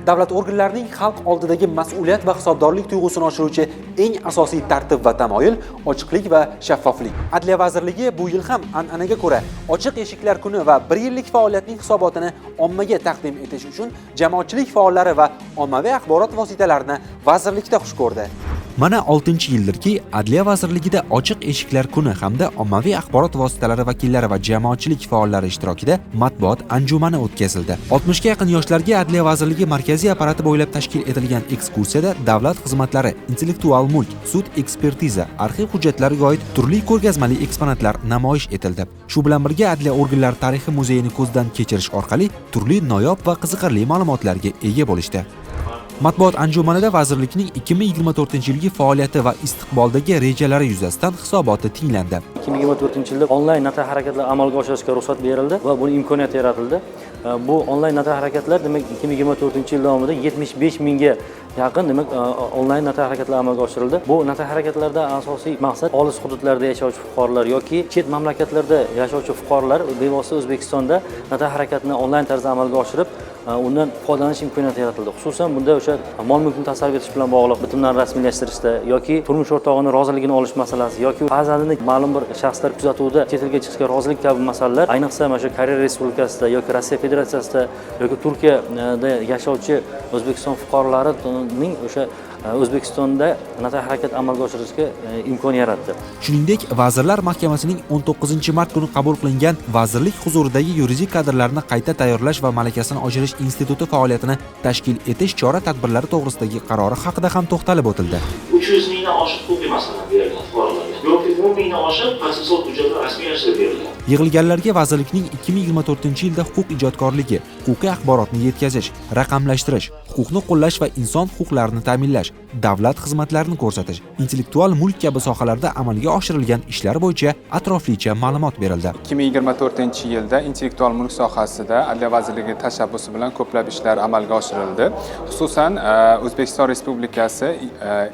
davlat organlarining xalq oldidagi mas'uliyat va hisobdorlik tuyg'usini oshiruvchi eng asosiy tartib va tamoyil ochiqlik va shaffoflik. Adliya vazirligi bu yil ham an'anaga ko'ra ochiq eshiklar kuni va 1 yillik faoliyatning hisobotini ommaga taqdim etish uchun jamoatchilik faollari va ommaviy axborot vositalarini vazirlikda xush ko'rdi. Mana 6-yildirki, Adliya vazirligida ochiq eshiklar kuni hamda ommaviy axborot vositalari vakillari va jamoatchilik faollari ishtirokida matbuot anjumani o'tkazildi. 60 ga yaqin yoshlarga Adliya vazirligi markaziy apparati bo'ylab tashkil etilgan ekskursiyada davlat xizmatlari, intellektual mulk, sud ekspertiza, arxiv hujjatlariga oid turli ko'rgazmali eksponatlar namoyish etildi. Shu bilan birga Adliya organlari tarixi muzeyini ko'zdan kechirish orqali turli noyob va qiziqarli ma'lumotlarga ega bo'lishdi. Matbuot anjumanida vazirlikning 2024-yilgi faoliyati va istiqboldagi rejalari yuzasidan hisoboti tinglandi. 2024-yilda onlayn naqd harakatlar amalga oshirishga ruxsat berildi va buning imkoniyati yaratildi. Bu onlayn naqd harakatlar demak 2024-yil davomida 75 mingga yaqin demak onlayn naqd harakatlar amalga oshirildi. Bu naqd harakatlarda asosiy maqsad olis hududlarda yashovchi fuqarolar yoki chet mamlakatlarda yashovchi fuqarolar bevosita O'zbekistonda naqd harakatni onlayn tarzda amalga oshirib undan foydalanish imkoniyati yaratildi. Xususan bunda o'sha mol-mulkni tasarruf etish bilan bog'liq bitimlarni rasmiylashtirishda yoki turmush o'rtog'ining roziligini olish masalasi yoki farzandini ma'lum bir shaxslar kuzatuvida chet elga chiqishga rozilik kabi masalalar, ayniqsa mana shu Koreya Respublikasida yoki Rossiya Federatsiyasida yoki Turkiyada yashovchi O'zbekiston fuqarolarining o'sha O'zbekistonda naqd harakat amalga oshirishga imkon yaratdi. Shuningdek, Vazirlar Mahkamasining 19-mart kuni qabul qilingan vazirlik huzuridagi yuridik kadrlarni qayta tayyorlash va malakasini oshirish instituti faoliyatini tashkil etish chora-tadbirlari to'g'risidagi qarori haqida ham to'xtalib o'tildi. 300 mingdan oshiq huquqiy masalan berilgan fuqarolarga yoki 10 mingdan oshiq protsessual hujjatlar rasmiylashtirib berilgan. Yig'ilganlarga vazirlikning 2024-yilda huquq ijodkorligi, huquqiy axborotni yetkazish, raqamlashtirish, huquqni qo'llash va inson huquqlarini ta'minlash, davlat xizmatlarini ko'rsatish, intellektual mulk kabi sohalarda amalga oshirilgan ishlar bo'yicha atroflicha ma'lumot berildi. 2024-yilda intellektual mulk sohasida Adliya vazirligi tashabbusi bilan ko'plab ishlar amalga oshirildi. Xususan, O'zbekiston Respublikasi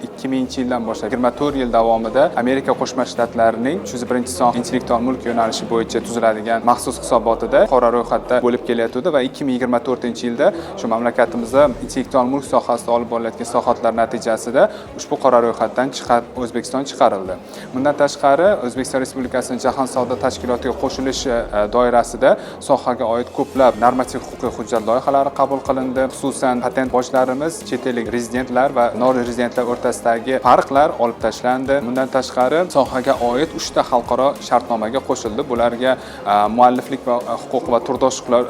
2000-yildan boshlab 24 yil davomida Amerika Qo'shma Shtatlarining 301-son intellektual mulk yo'nalishi bo'yicha tuziladigan maxsus hisobotida qora ro'yxatda bo'lib kelayotdi va 2024-yilda shu mamlakatimizda intellektual mulk sohasida olib borilayotgan islohotlar natijasida ushbu qora ro'yxatdan O'zbekiston chiqarildi. Bundan tashqari, O'zbekiston Respublikasining Jahon savdo tashkilotiga qo'shilishi doirasida sohaga oid ko'plab normativ huquqiy hujjat loyihalari qabul qilindi. Xususan, patent bojlarimiz, chet ellik rezidentlar va non-rezidentlar o'rtasidagi farqlar olib tashlandi. Bundan tashqari, sohaga oid 3 ta xalqaro shartnomaga qo'shildi. Bularga mualliflik va huquq va turdosh huquqlar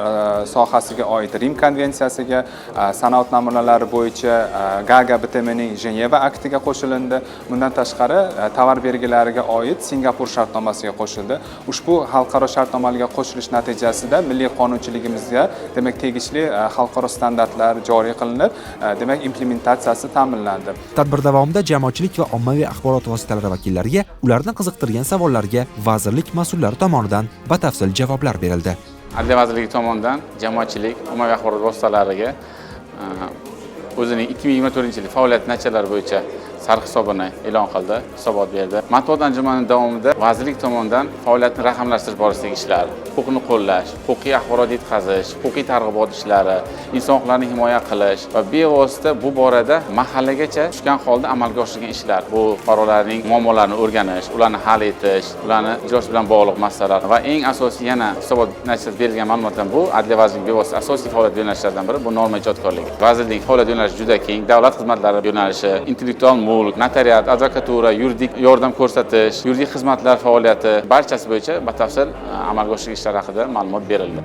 sohasiga oid Rim konvensiyasiga, sanoat namunalari bo'yicha Gaga bitimining Jeneva aktiga qo'shilindi. Bundan tashqari, tovar belgilariga oid Singapur shartnomasiga qo'shildi. Ushbu xalqaro shartnomalarga qo'shilish natijasida milliy qonunchiligimizga demak tegishli xalqaro standartlar joriy qilinib, demak implementatsiyasi ta'minlandi. Tadbir davomida jamoatchilik va ommaviy axborot vositalari vakillariga ularni qiziqtirgan savollarga vazirlik mas'ullari tomonidan batafsil javoblar berildi. Adliya vazirligi tomonidan jamoatchilik, ommaviy axborot vositalariga o'zining 2024-yil faoliyat natijalari bo'yicha sarhisobini e'lon qildi, hisobot berdi. Matbuot anjumani davomida vazirlik tomonidan faoliyatni raqamlashtirish borasidagi ishlar, huquqni qo'llash, huquqiy axborot yetkazish, huquqiy targ'ibot ishlari, inson huquqlarini himoya qilish va bevosita bu borada mahallagacha tushgan holda amalga oshirilgan ishlar. Bu fuqarolarning muammolarini o'rganish, ularni hal etish, ularni ijrosi bilan bog'liq masalalar va eng asosiy yana hisobot natijasida berilgan ma'lumotlar bu Adliya vazirligining bevosita asosiy faoliyat yo'nalishlaridan biri bu norma ijodkorligi. Vazirlikning faoliyat yo'nalishi juda keng, davlat xizmatlari yo'nalishi, intellektual mulk, notariat, advokatura, yuridik yordam ko'rsatish, yuridik xizmatlar faoliyati barchasi bo'yicha batafsil amalga oshirilgan ishlar haqida ma'lumot berildi.